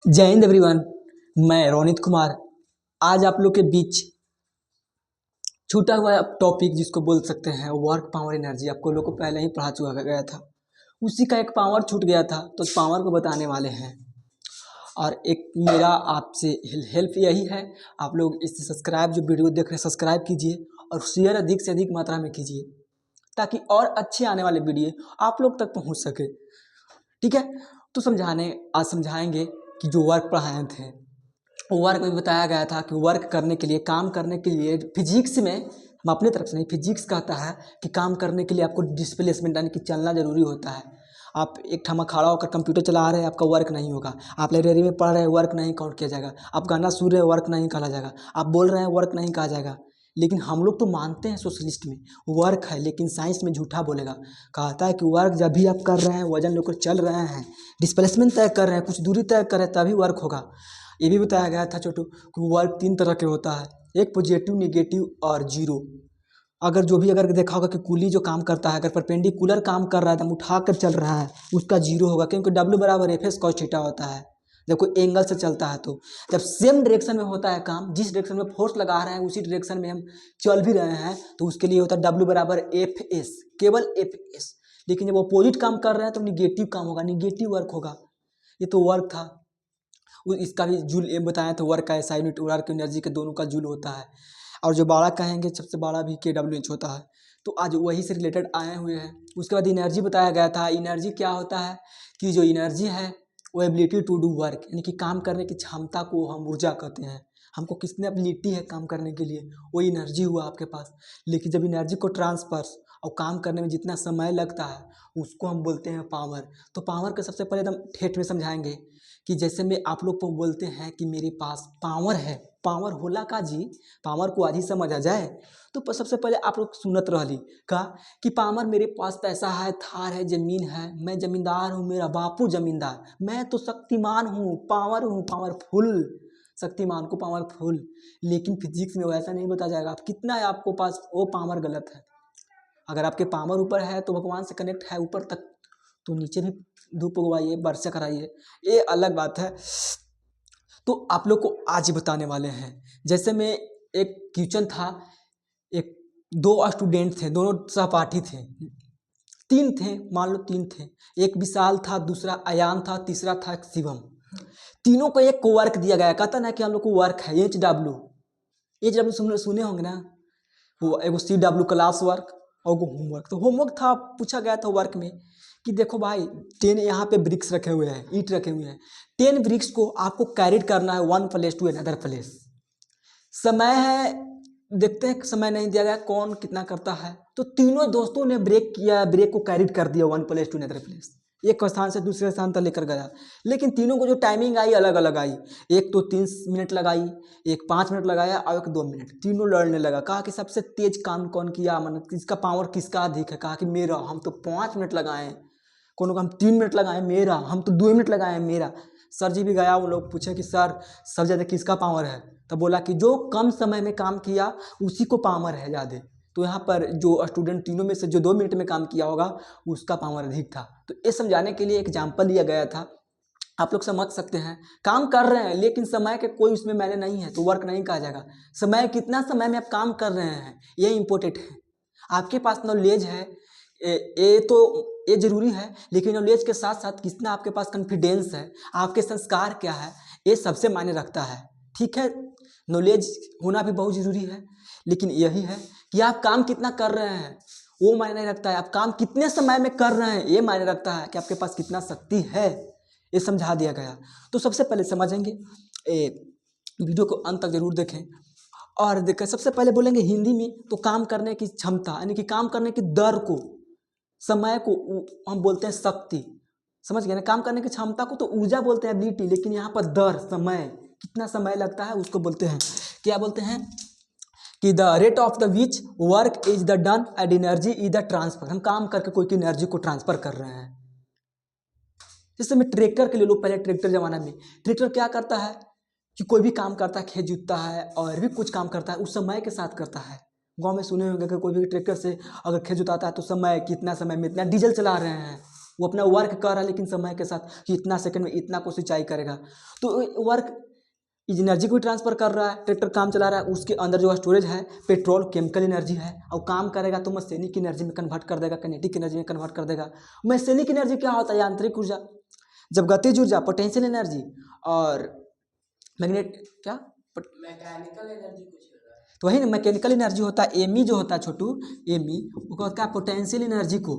जय हिंद एवरीवन। मैं रोनित कुमार आज आप लोग के बीच छूटा हुआ टॉपिक जिसको बोल सकते हैं वर्क पावर एनर्जी, आपको लोग को पहले ही पढ़ा चुका गया था। उसी का एक पावर छूट गया था तो उस पावर को बताने वाले हैं। और एक मेरा आपसे हेल्प यही है, आप लोग इस सब्सक्राइब जो वीडियो देख रहे हैं सब्सक्राइब कीजिए और शेयर अधिक से अधिक मात्रा में कीजिए ताकि और अच्छे आने वाले वीडियो आप लोग तक पहुंच सके। ठीक है, तो आज समझाएंगे कि जो वर्क पढ़ाए थे वर्क में बताया गया था कि वर्क करने के लिए, काम करने के लिए फिजिक्स में, हम अपने तरफ से नहीं, फिजिक्स कहता है कि काम करने के लिए आपको डिस्प्लेसमेंट यानी कि चलना जरूरी होता है। आप एक ठमा खड़ा होकर कंप्यूटर चला रहे हैं, आपका वर्क नहीं होगा। आप लाइब्रेरी में पढ़ रहे हैं, वर्क नहीं काउंट किया जाएगा। आप गाना सुन रहे हैं, वर्क नहीं कहा जाएगा। आप बोल रहे हैं, वर्क नहीं कहा जाएगा। लेकिन हम लोग तो मानते हैं सोशलिस्ट में वर्क है, लेकिन साइंस में झूठा बोलेगा। कहता है कि वर्क जब भी आप कर रहे हैं, वजन लेकर चल रहे हैं, डिस्प्लेसमेंट तय कर रहे हैं, कुछ दूरी तय कर रहे हैं, तभी वर्क होगा। ये भी बताया गया था छोटू कि वर्क 3 तरह के होता है, एक पॉजिटिव, नेगेटिव और जीरो। अगर देखा होगा कि कुली जो काम करता है, अगर परपेंडिकुलर काम कर रहा है, एकदम उठा कर चल रहा है, उसका जीरो होगा, क्योंकि W बराबर एफ एस कॉस थीटा होता है जब कोई एंगल से चलता है। तो जब सेम डायरेक्शन में होता है काम, जिस डायरेक्शन में फोर्स लगा रहे हैं उसी डायरेक्शन में हम चल भी रहे हैं, तो उसके लिए होता है W बराबर एफ एस, केवल एफ एस। लेकिन जब अपोजिट काम कर रहे हैं तो निगेटिव काम होगा, निगेटिव वर्क होगा। ये तो वर्क था। इसका भी जूल ये बताया था, वर्क का ऐसा यूनिट वर्क एनर्जी के दोनों का जूल होता है। और जो बड़ा कहेंगे सबसे बड़ा भी KWH होता है। तो आज वही से रिलेटेड आए हुए हैं। उसके बाद एनर्जी बताया गया था। एनर्जी क्या होता है कि जो एनर्जी है वो एबिलिटी टू डू वर्क, यानी कि काम करने की क्षमता को हम ऊर्जा कहते हैं। हमको कितने एबिलिटी है काम करने के लिए, वो एनर्जी हुआ आपके पास। लेकिन जब एनर्जी को ट्रांसफर और काम करने में जितना समय लगता है उसको हम बोलते हैं पावर। तो पावर का सबसे पहले एकदम ठेठ में समझाएंगे कि जैसे में आप लोग को बोलते हैं कि मेरे पास पावर है, पावर होला का जी, पावर को आज ही समझ आ जाए। तो सबसे पहले आप लोग सुनत रहली का कि पावर, मेरे पास पैसा है, थार है, जमीन है, मैं जमींदार हूँ, मेरा बापू जमींदार, मैं तो शक्तिमान हूँ, पावर हूँ, पावरफुल, शक्तिमान को पावरफुल। लेकिन फिजिक्स में वैसा नहीं बताया जाएगा। आप कितना है आपको पास, वो पावर गलत है। अगर आपके पावर ऊपर है तो भगवान से कनेक्ट है ऊपर तक, तो नीचे भी धूप उगवाइए, वर्षा कराइए, ये अलग बात है। तो आप लोग को आज बताने वाले हैं। जैसे में एक क्वेश्चन था, एक 2 स्टूडेंट थे, दोनों सहपाठी थे, 3 थे, मान लो 3 थे। एक विशाल था, दूसरा अयान था, तीसरा था शिवम। तीनों को एक वर्क दिया गया। कहता ना कि हम लोग को वर्क है एच डब्ल्यू सुने होंगे ना, वो एगो CW क्लास वर्क और वो होमवर्क। तो होमवर्क था, पूछा गया था वर्क में कि देखो भाई 10 यहाँ पे ब्रिक्स रखे हुए हैं, ईंट रखे हुए हैं, 10 ब्रिक्स को आपको कैरिड करना है 1 प्लेस टू अनदर प्लेस। समय है, देखते हैं समय नहीं दिया गया कौन कितना करता है। तो तीनों दोस्तों ने ब्रेक किया, ब्रेक को कैरिड कर दिया 1 प्लेस टू अनदर प्लेस, एक स्थान से दूसरे स्थान तक लेकर गया। लेकिन तीनों को जो टाइमिंग आई अलग अलग आई। एक तो 3 मिनट लगाई, एक 5 मिनट लगाया और एक 2 मिनट। तीनों लड़ने लगा। कहा कि सबसे तेज काम कौन किया, मतलब किसका पावर किसका अधिक है। कहा कि मेरा, हम तो 5 मिनट लगाए। कोनो का हम 3 मिनट लगाए, मेरा, हम तो 2 मिनट लगाए, मेरा। सर जी भी गया, वो लोग पूछे कि सर सब ज़्यादा किसका पावर है। तब बोला कि जो कम समय में काम किया उसी को पावर है ज़्यादा। तो यहाँ पर जो स्टूडेंट तीनों में से जो 2 मिनट में काम किया होगा उसका पावर अधिक था। तो ये समझाने के लिए एग्जाम्पल लिया गया था। आप लोग समझ सकते हैं, काम कर रहे हैं लेकिन समय के कोई उसमें मैंने नहीं है तो वर्क नहीं कहा जाएगा। समय, कितना समय में आप काम कर रहे हैं, ये इंपॉर्टेंट है। आपके पास नॉलेज है, ये जरूरी है, लेकिन नॉलेज के साथ साथ कितना आपके पास कॉन्फिडेंस है, आपके संस्कार क्या है, ये सबसे मायने रखता है। ठीक है, नॉलेज होना भी बहुत ज़रूरी है, लेकिन यही है कि आप काम कितना कर रहे हैं वो मायने नहीं रखता है। आप काम कितने समय में कर रहे हैं ये मायने रखता है कि आपके पास कितना शक्ति है। ये समझा दिया गया। तो सबसे पहले समझेंगे, वीडियो को अंत तक जरूर देखें। और देखें, सबसे पहले बोलेंगे हिंदी में, तो काम करने की क्षमता यानी कि काम करने की दर को, समय को हम बोलते हैं शक्ति। समझ गए ना, काम करने की क्षमता को तो ऊर्जा बोलते हैं, एबिलिटी। लेकिन यहाँ पर दर, समय, कितना समय लगता है उसको बोलते हैं, क्या बोलते हैं कि the rate of the which work is the done and energy is the transfer. हम काम करके कोई की एनर्जी को ट्रांसफर कर रहे हैं। जैसे मैं ट्रैक्टर के ले लो, पहले ट्रैक्टर जमाना में ट्रैक्टर क्या करता है कि कोई भी काम करता है, खेत जोतता है और भी कुछ काम करता है, उस समय के साथ करता है। गांव में सुने होंगे कि कोई भी ट्रैक्टर से अगर खेत जोताता है तो समय, कितना समय में इतना डीजल चला रहे हैं, वो अपना वर्क कर रहा है लेकिन समय के साथ कि इतना सेकंड में इतना को सिंचाई करेगा, तो वर्क इस एनर्जी को ट्रांसफर कर रहा है। ट्रैक्टर काम चला रहा है, उसके अंदर जो स्टोरेज है पेट्रोल केमिकल एनर्जी है, और काम करेगा तो मैकेनिकल एनर्जी में कन्वर्ट कर देगा, काइनेटिक एनर्जी में कन्वर्ट कर देगा। मैकेनिकल एनर्जी क्या होता है? यांत्रिक ऊर्जा। जब गतिज ऊर्जा पोटेंशियल एनर्जी और मैग्नेट क्या मैकेनिकल एनर्जी कुछ होता है, तो वही ना मैकेनिकल एनर्जी होता है। एमी जो होता है छोटू, एमी वो क्या पोटेंशियल एनर्जी को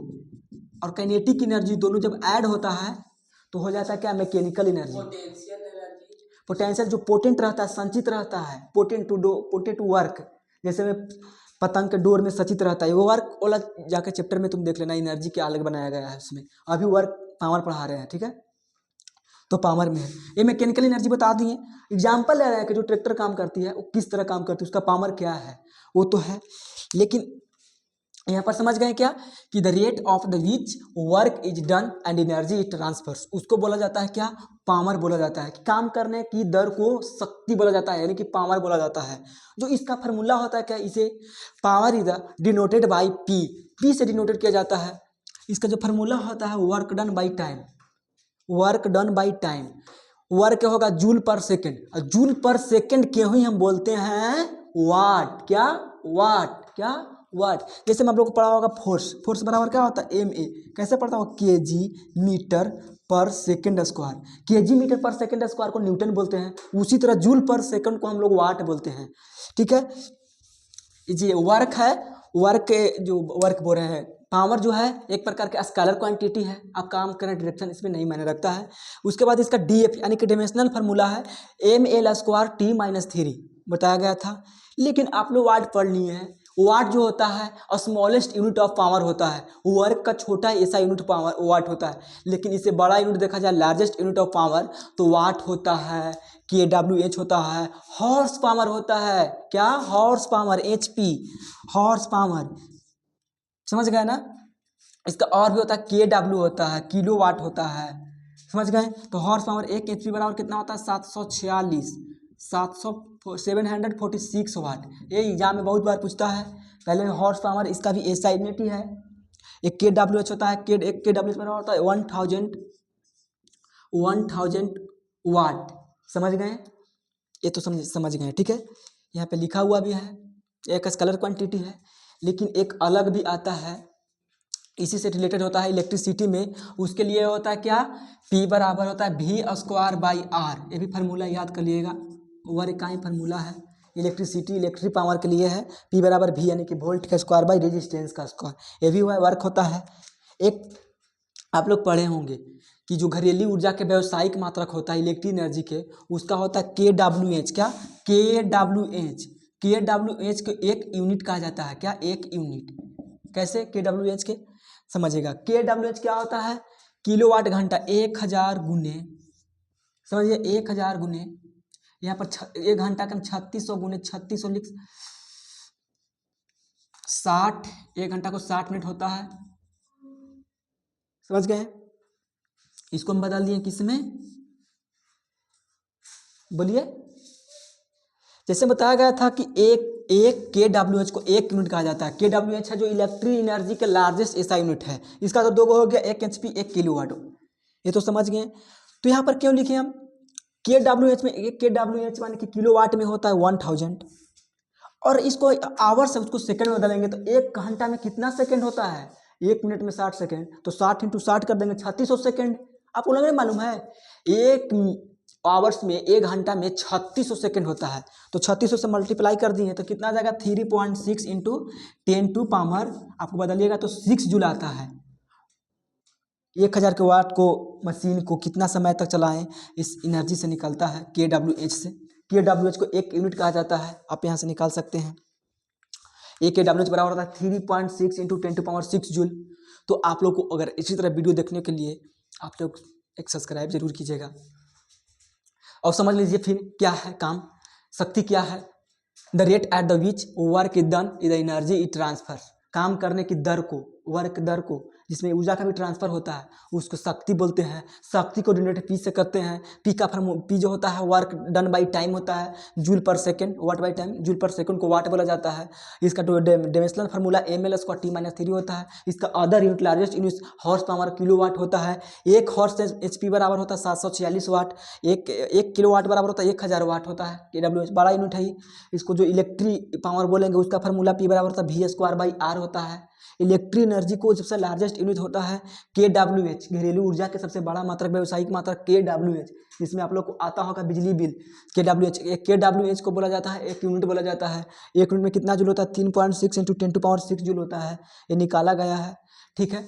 और काइनेटिक एनर्जी दोनों जब ऐड होता है तो हो जाता है क्या? Mechanical energy. पोटेंशियल जो पोटेंट रहता है, संचित रहता है, पोटेंट वर्क, जैसे में पतंग के डोर में संचित रहता है, वो वर्क वाला जाके चैप्टर में तुम देख लेना, एनर्जी क्या अलग बनाया गया है उसमें। अभी वर्क पावर पढ़ा रहे हैं, ठीक है, तो पावर में है। ये मैकेनिकल एनर्जी बता दिए, एग्जाम्पल ले रहे हैं कि जो ट्रैक्टर काम करती है वो किस तरह काम करती है, उसका पावर क्या है वो तो है, लेकिन यहाँ पर समझ गए क्या कि the rate of the which work is done and energy it transfers, उसको बोला जाता है क्या? पावर बोला जाता है। कि काम करने की दर को शक्ति बोला जाता है, यानी कि पावर बोला जाता है। जो इसका फार्मूला होता है क्या? इसे power is denoted by P से डिनोटेड किया जाता है। इसका जो फार्मूला होता है work done by time, work done by time. Work क्या होगा? जूल पर सेकेंड, और जूल पर सेकेंड क्यों ही हम बोलते हैं वाट। क्या? वाट। क्या? वाट। जैसे मैं आप लोग को पढ़ा होगा फोर्स, फोर्स बराबर क्या होता है? M a. कैसे पढ़ता हो? K g metre per second square. K g metre per second square को न्यूटन बोलते हैं, उसी तरह जूल पर सेकेंड को हम लोग वाट बोलते हैं, ठीक है जी। वर्क है, वर्क जो वर्क बोल रहे हैं, पावर जो है एक प्रकार के स्केलर क्वांटिटी है, आप काम करें डायरेक्शन इसमें नहीं मायने रखता है। उसके बाद इसका डीएफ यानी कि डायमेंशनल फार्मूला है M L square T minus 3 बताया गया था, लेकिन आप लोग वाट पढ़ लिए हैं। वाट जो होता है स्मॉलेस्ट यूनिट ऑफ पावर होता है, वर्क का छोटा ऐसा यूनिट पावर वाट होता है, लेकिन इससे बड़ा यूनिट देखा जाए लार्जेस्ट यूनिट ऑफ पावर तो वाट होता है, KWH होता है, हॉर्स पावर होता है। क्या? Horse power, HP, horse power, समझ गए ना। इसका और भी होता है KW होता है, किलो वाट होता है, समझ गए। तो हॉर्स पावर 1 HP बराबर कितना होता है? 746 वाट। ये एग्जाम में बहुत बार पूछता है। पहले हॉर्स पावर, इसका भी ऐसा यूनिट ही है। एक KWH होता है, एक KWH बराबर होता है 1000 वाट, समझ गए। ये तो समझ गए, ठीक है। यहाँ पे लिखा हुआ भी है, एक स्केलर क्वांटिटी है, लेकिन एक अलग भी आता है, इसी से रिलेटेड होता है इलेक्ट्रिसिटी में। उसके लिए होता है क्या? P बराबर होता है V स्क्वायर बाई आर। ये भी फार्मूला याद कर लिएगा, वर्क का ही फार्मूला है। इलेक्ट्रिसिटी इलेक्ट्रिक पावर के लिए है P बराबर V यानी कि वोल्ट का स्क्वायर बाई रेजिस्टेंस का स्क्वायर। ये भी वर्क होता है। एक आप लोग पढ़े होंगे कि जो घरेलू ऊर्जा के व्यावसायिक मात्रक होता है इलेक्ट्रिक एनर्जी के, उसका होता है KWH। क्या? KWH। KWH को एक यूनिट कहा जाता है। क्या? एक यूनिट। कैसे KWH के समझिएगा। KWH क्या होता है? किलोवाट घंटा। 1000 गुने, समझिए 1000 गुने, यहाँ पर एक घंटा का 3600 गुने 3600 लिख 60, एक घंटा को 60 मिनट होता है, समझ गए। इसको हम बदल दिए किसमें? बोलिए। जैसे बताया गया था कि एक KWH को एक यूनिट कहा जाता है। KWH है जो इलेक्ट्रिक एनर्जी के लार्जेस्ट ऐसा यूनिट है। इसका तो दो हो गया, 1 HP 1 किलोवाट, ये तो समझ गए। तो यहाँ पर क्यों लिखे हम KWH में? एक KWH माने कि किलोवाट में होता है 1000, और इसको आवर से उसको सेकंड में बदलेंगे तो एक घंटा में कितना सेकंड होता है? एक मिनट में 60 सेकंड, तो 60 × 60 कर देंगे 3600 सेकंड। आपको लग रहा है मालूम है? एक आवर्स में, एक घंटा में 3600 सेकंड होता है, तो 3600 से मल्टीप्लाई कर दिए तो कितना आ जाएगा? 3.6 × 10 पावर, आपको बदलिएगा तो 6 जूल आता है। 1000 के वाट को मशीन को कितना समय तक चलाएं, इस एनर्जी से निकलता है KWH से। KWH को एक यूनिट कहा जाता है, आप यहाँ से निकाल सकते हैं। एक KWH बराबर होता है 3.6 × 10⁻6 जूल। तो आप लोग को अगर इसी तरह वीडियो देखने के लिए आप लोग एक सब्सक्राइब जरूर कीजिएगा। और समझ लीजिए फिर क्या है काम, शक्ति क्या है? The rate at the which work is done is the energy it transfer. काम करने की दर को, वर्क दर को जिसमें ऊर्जा का भी ट्रांसफर होता है, उसको शक्ति बोलते हैं। शक्ति को डिनोट पी से करते हैं। पी का फॉर्म, पी जो होता है वर्क डन बाई टाइम होता है, joule per second, watt by time, joule per second को वाट बोला जाता है। इसका dimensional formula ml square T-3 होता है। इसका other unit largest unit horse power kilowatt होता है। एक हॉर्स HP बराबर होता है 746 वाट। एक किलोवाट बराबर होता है 1000 वाट होता है। KWH बड़ा यूनिट है। इसको जो इलेक्ट्रिक पावर बोलेंगे उसका फार्मूला P बराबर होता है V² होता है। इलेक्ट्रिक एनर्जी को सबसे लार्जेस्ट यूनिट होता है KWH, घरेलू ऊर्जा के सबसे बड़ा मात्रक, व्यावसायिक मात्रक KWH, जिसमें आप लोग को आता होगा बिजली बिल। KWH को बोला जाता है, एक यूनिट बोला जाता है। एक यूनिट में कितना जूल होता है? 3.6 × 10⁶ जूल होता है। ये निकाला गया है, ठीक है।